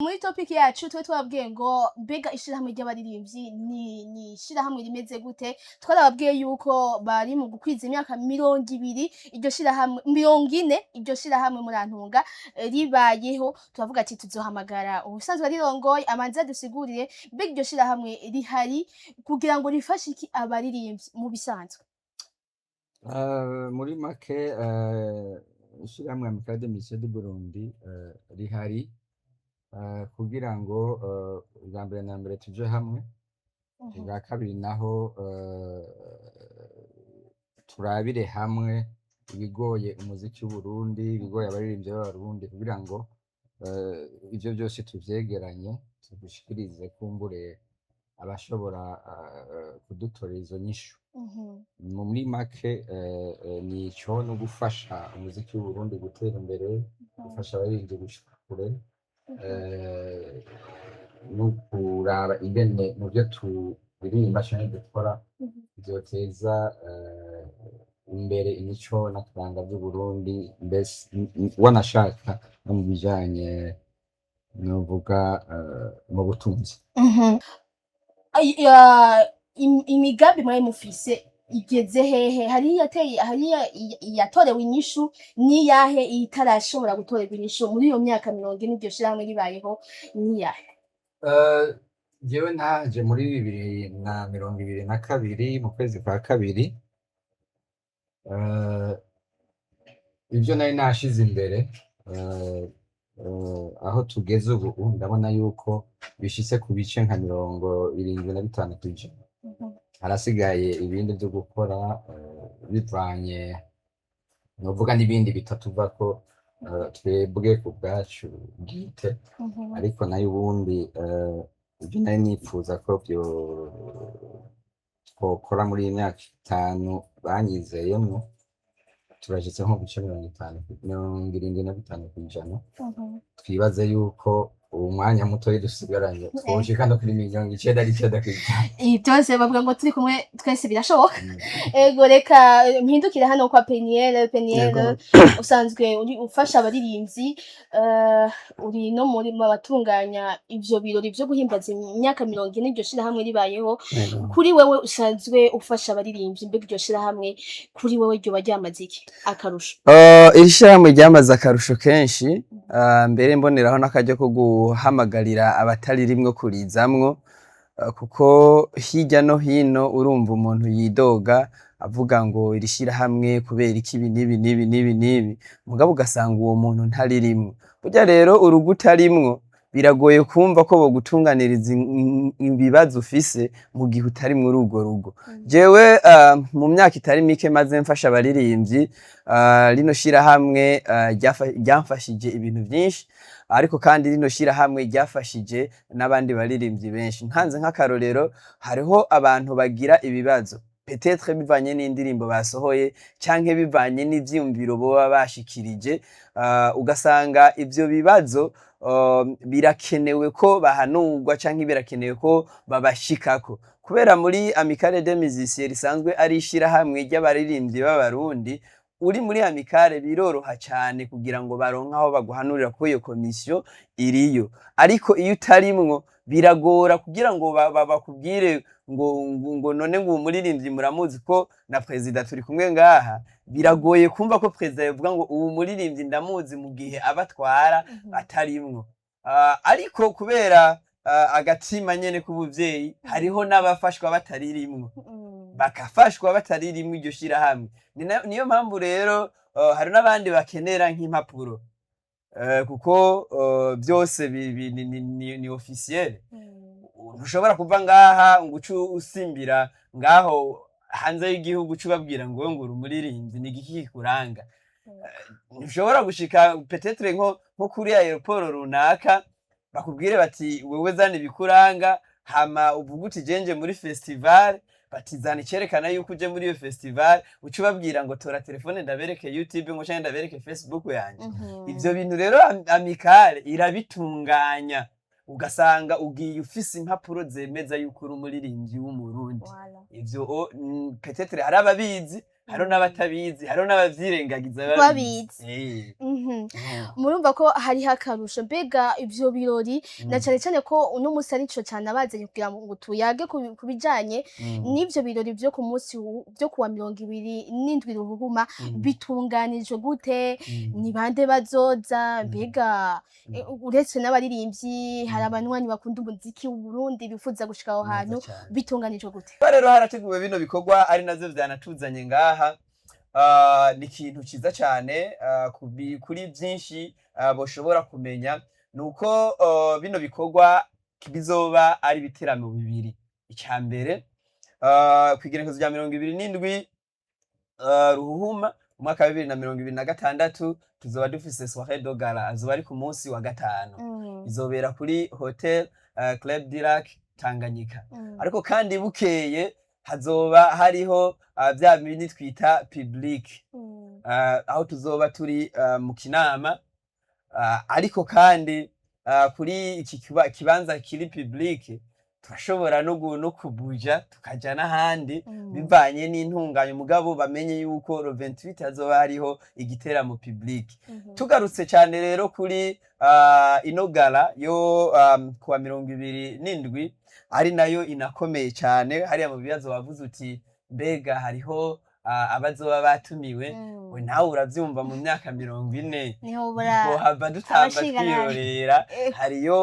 Muri topic yacu twe twabwiye ngo mbega ishirahamwe ry'abaririmbyi ni ishirahamwe rimeze gute. Twarababwiye yuko bari mu gukwiza imyaka 200 iryo shirahamwe 40 iryo shirahamwe murantunga ribayeho. Turavuga ati tuzohamagara ubusanzwe arirongoye amanza dusigurire mbega iryo shirahamwe rihari kugira ngo rifashe iki abaririmbyi mu bisanzwe. Muri make ishirahamwe Amicale des Musiciens du Burundi rihari kugira ngo bwa mbere na mbere tuje hamwe, bwa kabiri naho turabire hamwe ibigoye umuziki w'Uburundi, ibigoye abaririmbyi b'Abarundi kugira ngo ivyo byose tuvyegeranye tubishikirize kumbure abashobora kudutorera izo nyishu. Muri make nico no gufasha umuziki w'Uburundi gutera imbere, gufasha abaririmbyi gushika kure, no kuraba ingene mu byo turirimba canke dukora vyoteza imbere imico n'akaranga vy'Uburundi, mbese wanashaka no mu bijanye novuga mu butunzi. Imigambi mwaye mufise igeze hehe? Hari yatorewe inyishu niyahe itarashobora gutorerwa inyishu muri iyo myaka 40 iryo shirahamwe ribayeho niyahe? Jewe naje muri 2022 mu kwezi kwa kabiri. Ivyo nari nashize imbere aho tugeze ubu ndabona yuko bishitse ku bice nka 75%. Harasigaye ibindi byo gukora bivanye novuga n'ibindi bitatuvako twebwe ku bwacu bwite, ariko nayo ubundi ibyo nari nipfuza ko twokora muri iyi myaka 5 banyizeyemwo turashitse nko guce 75%. Twibaze yuko ubu mwanya muto dusigaranye twoshika no kuri 99%. Itose bavuga ngo turi kumwe twese birashoboka. Ego reka mpindukire hano kwa Peniel. Usanzwe uri ufasha abaririmbyi, uri no muri batunganya ivyo birori byo guhimbaza imyaka 40 iryo shirahamwe ribayeho. Kuri wewe usanzwe ufasha abaririmbyi, mbega iryo shirahamwe kuri wewe ryo baryamaze iki akarusho? Iri shirahamwe ryamaze akarusho kenshi, mbere mboneraho n'akajya ko guhamagarira abatari rimwe kurizamwo, kuko hirya no hino urumva umuntu yidoga avuga ngo iri shirahamwe kubera iki ibi nibi, mugabo ugasanga uwo muntu ntari rimwe. Burya rero urugo utarimwo biragoye kumva ko bogutunganiriza ibibazo ufise mu gihe utari muri urwo rugo. Jewe mu myaka itari mike maze mfasha abaririmbyi, rino shirahamwe ryamfashije ibintu byinshi, ariko kandi rino shirahamwe ryafashije n'abandi baririmbyi benshi. Nkanze nk'akarorero, hariho abantu bagira ibibazo peut-être bivanye n'indirimbo basohoye canke bivanye n'ivyumviro boba bashikirije, ugasanga ivyo bibazo birakenewe ko bahanurwa canke birakenewe ko babashikako. Kubera muri Amicale des Musiciens risanzwe ari ishirahamwe ry'abaririmbyi b'Abarundi, uri muri Amicale biroroha cyane kugira ngo baronke aho baguhanurira ko iyo komisiyo iriyo, ariko iyo utarimwo biragora kugira ngo bakubwire ngo none ngo umuririmbyi muramuzi ko na president turi kumwe ngaha. Biragoye kumva ko president yavuga ngo ubu muririmbyi ndamuzi mu gihe abatwara atarimwo. Ariko kubera agatima nyene k'ubuvyeyi, hariho n'abafashwa bataririmwo, bakafashwa bataririmwo iryo shirahamwe. Niyo mpamvu rero hari n'abandi bakenera nk'impapuro, kuko byose ni officiel. Ntushobora kuva ngaha ngo ucu usimbira ngaho hanze y'igihugu cubabwira ngo uri umuririmbyi ni igiki kikuranga. Ntushobora gushika peut-être nko kuri aeroport runaka bakubwire bati wewe zana ibikuranga, hama uvuga uti jenje muri festival, batizana icyerekana yuko uje muri iyo festival, ucu babwira ngo tora telefone ndabereke YouTube ngo cyangwa ndabereke Facebook yanje. Ivyo bintu rero Amicale irabitunganya, ugasanga ugiye ufise impapuro zemeza yuko uri umuririmbyi w'Umurundi. Ivyo peut-être hari ababizi hariho n'abatabizi hariho n'abavyirengagiza babizi. Murumva ko hariho akarusho, mbega ivyo birori na cane cane ko uno musi arico cane abazanye kugira ngo tuyage ku bijanye n'ivyo birori vyo ku musi vyo kuwa 27 Ruhuhuma bitunganijwe gute, ni bande bazoza, mbega uretse n'abaririmbyi hari abanywanyi bakunda umuziki w'u Burundi bifuza gushika aho hantu, bitunganijwe gute? Rero harateguwe bino bikorwa ari navyo vyanatuzanye ngaha. Ni ikintu ciza cane kuri vyinshi boshobora kumenya nuko bino bikorwa bizoba ari ibiteramo bibiri. Ica mbere kw'igenekerezo rya 27 Ruhuhuma umwaka wa 2026 tuzoba dufise soirée de gala, azoba ari ku munsi wa gatanu, izobera kuri Hotel Club du Lac Tanganyika. Ariko kandi bukeye hazoba hariho vya bindi twita public, aho tuzoba turi mu kinama, ariko kandi kuri iki kibanza kiri public turashobora no kubuja tukaja n'ahandi bivanye n'intunganyo, mugabo bamenye yuko le 28 hazoba hariho igiteramo public. Tugarutse cyane rero kuri ino gala yo kuwa 27 ari nayo inakomeye cyane. Hariya mu bibazo wavuze uti mbega hariho abazoba batumiwe, we nawe uravyumva mu myaka 40 niho hava dutamba twiyorera. Hariyo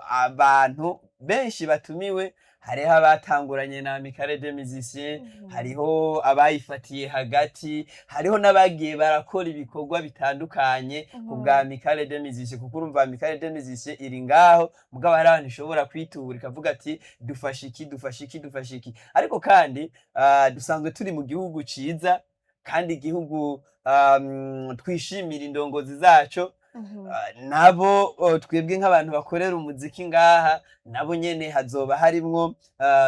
abantu benshi batumiwe, hariho abatanguranye na Amicale des Musiciens, hariho abayifatiye hagati, hariho n'abagiye barakora ibikorwa bitandukanye ku bwa Amicale des Musiciens, kuko urumva Amicale des Musiciens iri ngaho, mugabo hari abantu ishobora kwitura ikavuga ati dufashe iki. Ariko kandi dusanzwe turi mu gihugu ciza, kandi igihugu twishimira indongozi zaco. Nabo twebwe nk'abantu bakorera umuziki ngaha, nabo nyene hazoba harimwo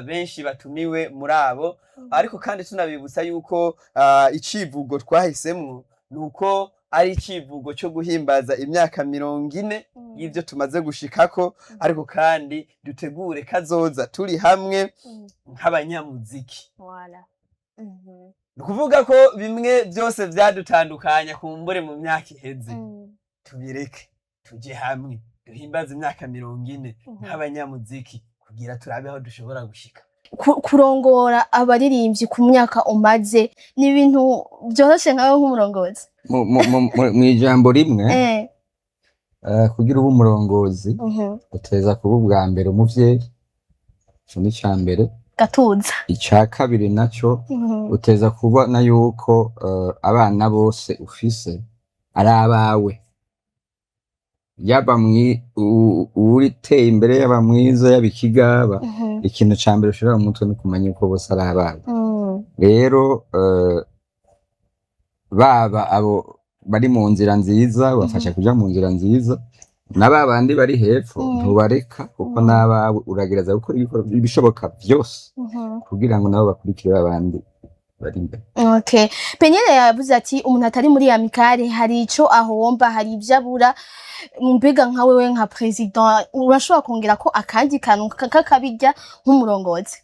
benshi batumiwe muri abo. Ariko kandi tunabibutsa yuko icivugo twahisemwo nuko ari icivugo cyo guhimbaza imyaka 40 y'ivyo tumaze gushikako, ariko kandi dutegure kazoza turi hamwe nk'abanyamuziki. Nukuvuga ko bimwe byose vyadutandukanya kumbure mu myaka iheze tubireke tuje hamwe duhimbaza imyaka 40 nk'abanyamuziki kugira turabe aho dushobora gushika. Kurongora abaririmbyi ku myaka umaze ni ibintu byoroshe nkawe nk'umurongozi? Mu ijambo rimwe, kugira ube umurongozi uteza kuba ubwa mbere umuvyeyi, ico ni ca mbere gatuza. Ica kabiri naco uteza kubona yuko abana bose ufise ari abawe, yaba uriteye imbere, yaba mwiza, yaba ikigaba. Ikintu ca mbere ushobora mu mutwe ni kumenya uko bose ari abawe. Rero baba abo bari mu nzira nziza bafasha kuja mu nzira nziza, n'ababandi bari hepfo ntubareka, kuko n'abawe uragereza gukora ibishoboka vyose kugira ngo nabo bakurikire abandi bari imbere. Okay, Penyele yavuze ati umuntu atari muri Amicale hari ico ahomba, hari ivyo abura. Mbega nka wewe nka president urashobora kongera ko akandi kantu kakabijya nk'umurongozi?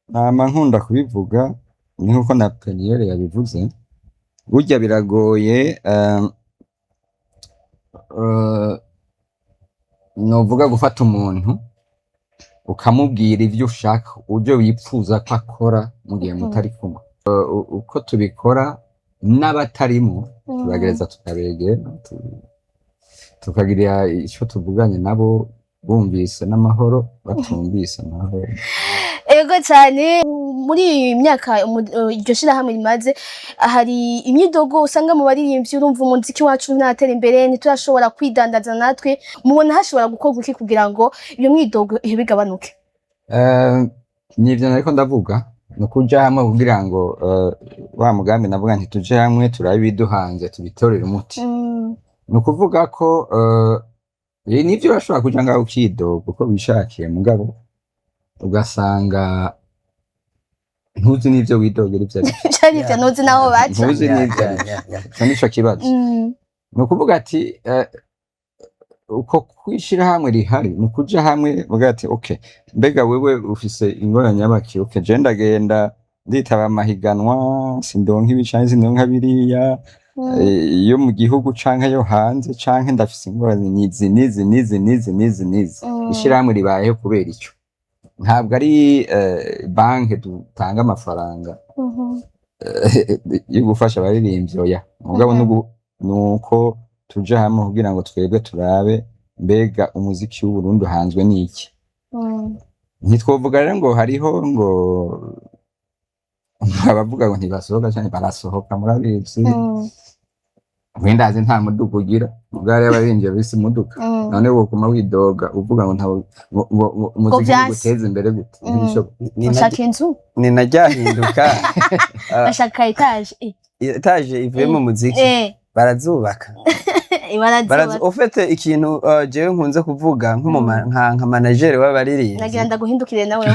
Nama nkunda kubivuga nkuko na Penyele yabivuze, burya biragoye novuga gufata umuntu ukamubwira ivyo ushaka, uburyo wipfuza ko akora mu gihe mutari kumwe. Uko tubikora n'abatarimo turagereza tukabegera tukagira ico tuvuganye nabo, bumvise n'amahoro, batumvise amahoro. Ego cyane muri iyi myaka iryo shirahamwe rimaze, hari imyidogo usanga mu baririmbyi, urumva umuziki wacu ntatera imbere, ntiturashobora kwidandaza natwe. Mubona hashobora gukorwa iki kugira ngo iyo myidogo ibigabanuke? Nivyo nariko ndavuga, nukuja hamwe kugira ngo wa mugambi navuga nti tuje hamwe turabe ibiduhanze tubitorere umuti. Nukuvuga ko nivyo urashobora kuja ngaho ukidoga uko bishakiye, mugabo ugasanga ntuzi n'ivyo widogera ivyo ari byo, ntuzi naho baca, ntuzi n'ivyo. Nico kibazo. Nukuvuga ati uko kwishirahamwe rihari ni kuja hamwe uvuga ati okay, mbega wewe ufise ingorane y'abaki, okay, je ndagenda nditaba amahiganwa sindonka ibi canke sindonka biriya, yo mu gihugu canke yo hanze, canke ndafise ingorane nizi. Ishirahamwe ribayeho kubera ico, ntabwo ari banke dutanga amafaranga yo gufasha abaririmbyi, oya, mugabo nuko tuja hamwe kugira ngo twebwe turabe mbega umuziki w'Uburundi uhanzwe n'iki. Ntitwovuga rero ngo hariho ngo abavuga ngo ntibasohoka canke barasohoka, murabizi wendazi nta muduga ugira, mugabo rero abaririmbyi bafise umuduga, none wokuma widoga uvuga ngo nta umuziki uguteza imbere gute? Bashaka inzu ni najyahinduka bashaka etaje ivuye mu muziki barazubaka ufite ikintu jewe nkunze kuvuga nka manager w'abaririmbyi, nagira ndaguhindukire nawe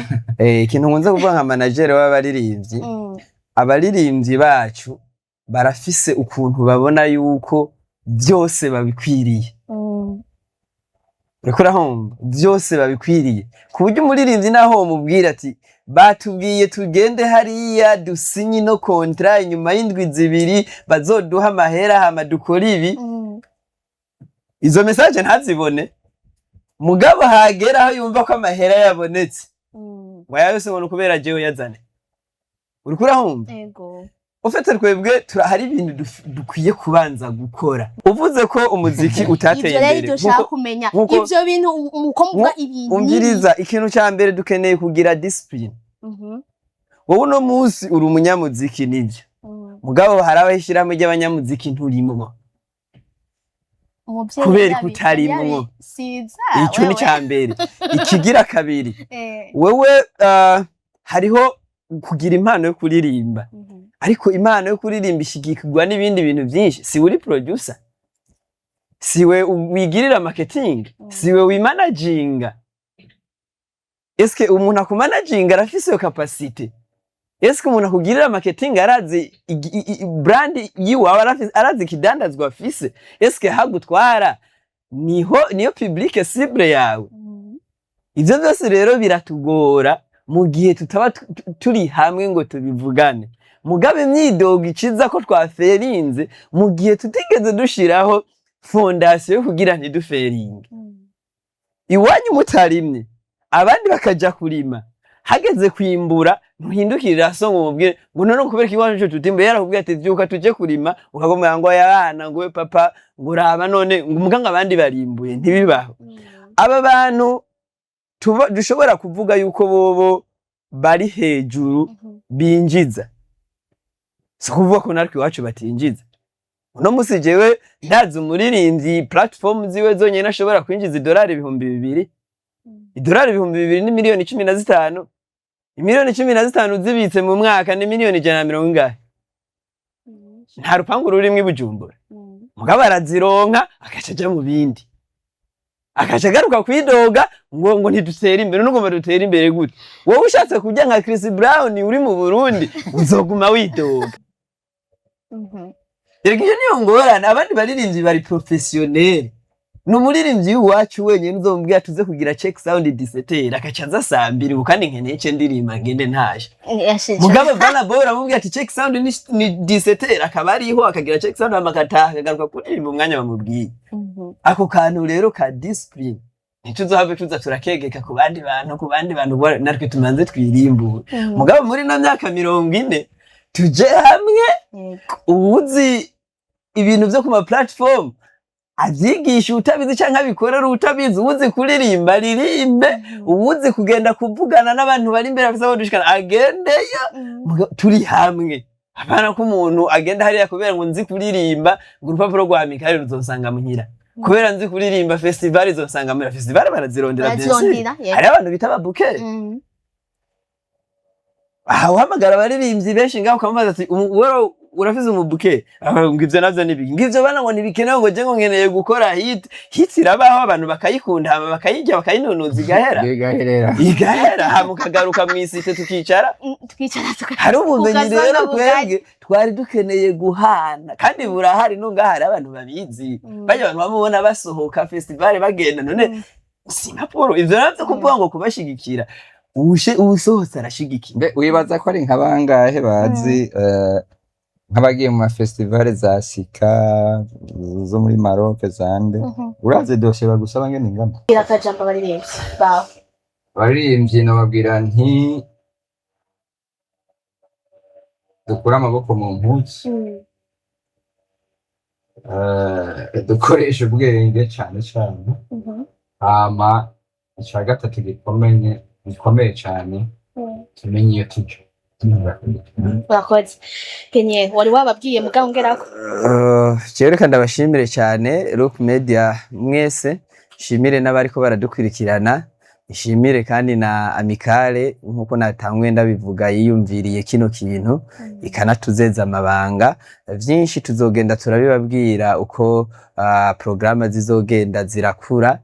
ikintu nkunze kuvuga nka manager w'abaririmbyi, abaririmbyi bacu barafise ukuntu babona yuko byose babikwiriye, uriko urahomba, byose babikwiriye ku buryo umuririmbyi naho mubwira ati batubwiye tugende hariya dusinye no kontra inyuma y'indwi zibiri bazoduha amahera hama dukora ibi, izo message ntazibone, mugabo hagera aho yumva ko amahera yabonetse waya yose ngo kubera jewe yazane, uriko urahomba. Ufite twebwe hari ibintu dukwiye kubanza gukora. Uvuze ko umuziki utateye imbere, ivyo rero kumenya ivyo bintu uko muvuga ibintu umviriza, ikintu ca mbere dukeneye kugira discipline. Wowe no munsi uri umunyamuziki nivyo, mugabo hari abahishiramo ry'abanyamuziki nturimwo kubera kutarimwo, icyo ni ca mbere. Ikigira kabiri, wewe hariho kugira impano yo kuririmba, ariko impano yo kuririmba ishigikirwa n'ibindi bintu byinshi. Si uri producer, siwe wigirira marketing, siwe wimanaginga. Eske umuntu akumanaginga arafise yo capacity? Eske umuntu akugirira marketing arazi brand yiwawe, arazi kidandazwa afise? Eske hagutwara niyo public cible yawe? Ivyo byose rero biratugora mu gihe tutaba turi hamwe ngo tubivugane. Mugabe imyidogo iciza ko twaferinze mu gihe tutigeze dushiraho fondation yo kugira ntiduferinge. Iwanyu mutarimye abandi bakaja kurima, hageze kwimbura ntuhindukirira so ngo mubwire ngo none kubera iwanyu cyo tutimbe yarakubwiye ati vyuka tuje kurima, ukagomba ngo yana ngo we papa ngo raba none ngo muganga abandi barimbuye, ntibibaho. Aba bantu dushobora kuvuga yuko bobo bari hejuru binjiza, so kuvuga ko natwe iwacu batinjiza. Uno musi jewe ndazi umuririmbyi platform ziwe zonyene ashobora kwinjiza $2,000. $2,000 ni miliyoni 15. Miliyoni 15 zibitse mu mwaka ni miliyoni 140. Nta rupangu rurimwe i Bujumbura, mugabo arazironka akacaja mu bindi, akaca garuka kwidoga ngo ntidutera imbere. N'ugomba dutera imbere gute? Wowe ushatse kujya nka Chris Brown uri mu Burundi uzoguma widoga. Iyo niyo ngorane. Abandi baririmbyi bari professionnel, n'umuririmbyi wacu wenyene uzombwira tuze kugira check sound 17 akacaza 2 kandi nkeneye ce ndirimba ngende ntaje. Mugabo bana bora mubwira ati check sound ni 17 akaba ariho akagira check sound amakataha akagaruka kuririmba umwanya bamubwiye. Ako kantu rero ka discipline ntituzohave tuza turakegeka ku bandi bantu natwe tumanze twirimbura. Mugabo muri no myaka 40 tuje hamwe, ubuzi ibintu byo kuma platform avyigisha utabizi canke abikorera utabizi, ubuzi kuririmba ririmbe, ubuzi kugenda kuvugana n'abantu bari imbere afisa dushikana agendeyo, turi hamwe. Abana ko umuntu agenda hariya kubera ngo nzi kuririmba ngo urupapuro rwa Mikali ruzosanga muhira, kubera nzi kuririmba festival izosanga muhira. Festival barazirondera byinshi, hari abantu bita babuke. Aho hamagara abaririmbyi benshi ngaho ukamubaza ati urafise umubuke ngo ivyo navyo nibiki ngivyo bana ngo ntibikenewe ngo je ngo nkeneye gukora hit irabaho abantu bakayikunda hama bakayirya bakayinonoza igahera hama ukagaruka mw'isite tukicara hari ubumenyi rero twebwe twari dukeneye guhana kandi burahari nunga hari abantu babizi bajya abantu bamubona basohoka festival bagenda none Singapore ivyo navyo kuvuga ngo kubashigikira usohotse arashigikira mbe wibaza ko ari nkabangahe bazi nk'abagiye mu mafestivale za Sika zo muri Maroc zande uraze doshe bagusaba ngene ingana irakajamba baririmbyi bawe baririmbyi nababwira nti dukura amaboko mu mpuzu dukoresha ubwenge cyane hama icya gatatu gikomeye cyane tumenye iyo tuja urakoze Kenye wari wababwiye mugabo ngerako reka ndabashimire cyane Rock Media mwese shimire n'abariko baradukurikirana ishimire kandi na Amicale nkuko natangwe ndabivuga yiyumviriye kino kintu ikanatuzeza amabanga vyinshi tuzogenda turabibabwira uko programa zizogenda zirakura